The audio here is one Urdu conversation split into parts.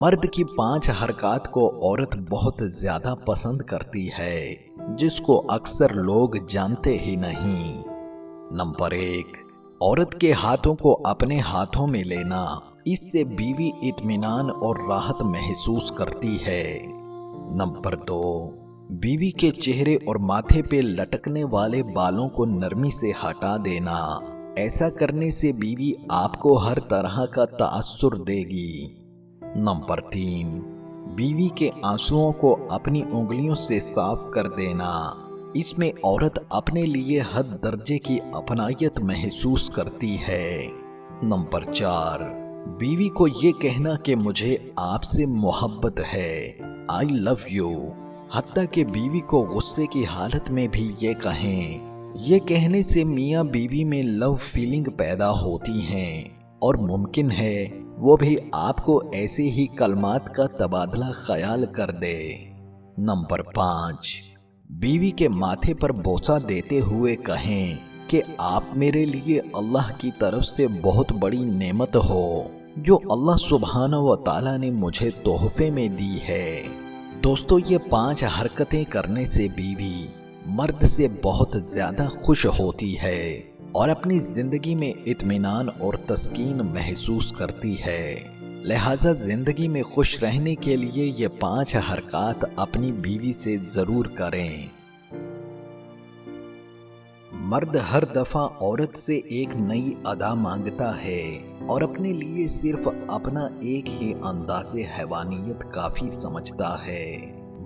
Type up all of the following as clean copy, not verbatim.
مرد کی 5 حرکات کو عورت بہت زیادہ پسند کرتی ہے، جس کو اکثر لوگ جانتے ہی نہیں۔ نمبر 1، عورت کے ہاتھوں کو اپنے ہاتھوں میں لینا۔ اس سے بیوی اطمینان اور راحت محسوس کرتی ہے۔ نمبر 2، بیوی کے چہرے اور ماتھے پہ لٹکنے والے بالوں کو نرمی سے ہٹا دینا۔ ایسا کرنے سے بیوی آپ کو ہر طرح کا تأثر دے گی۔ نمبر 3، بیوی کے آنسوؤں کو اپنی انگلیوں سے صاف کر دینا۔ اس میں عورت اپنے لیے حد درجے کی اپنائیت محسوس کرتی ہے۔ نمبر 4، بیوی کو یہ کہنا کہ مجھے آپ سے محبت ہے، I love you، حتیٰ کہ بیوی کو غصے کی حالت میں بھی یہ کہیں۔ یہ کہنے سے میاں بیوی میں لو فیلنگ پیدا ہوتی ہیں، اور ممکن ہے وہ بھی آپ کو ایسے ہی کلمات کا تبادلہ خیال کر دے۔ نمبر 5، بیوی کے ماتھے پر بوسہ دیتے ہوئے کہیں کہ آپ میرے لیے اللہ کی طرف سے بہت بڑی نعمت ہو، جو اللہ سبحانہ و تعالیٰ نے مجھے تحفے میں دی ہے۔ دوستو، یہ 5 حرکتیں کرنے سے بیوی مرد سے بہت زیادہ خوش ہوتی ہے اور اپنی زندگی میں اطمینان اور تسکین محسوس کرتی ہے۔ لہٰذا زندگی میں خوش رہنے کے لیے یہ 5 حرکات اپنی بیوی سے ضرور کریں۔ مرد ہر دفعہ عورت سے ایک نئی ادا مانگتا ہے اور اپنے لیے صرف اپنا ایک ہی انداز حیوانیت کافی سمجھتا ہے۔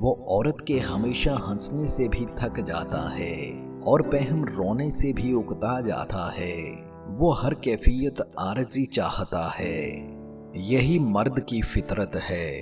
وہ عورت کے ہمیشہ ہنسنے سے بھی تھک جاتا ہے اور بہم رونے سے بھی اکتا جاتا ہے۔ وہ ہر کیفیت عارضی چاہتا ہے۔ یہی مرد کی فطرت ہے۔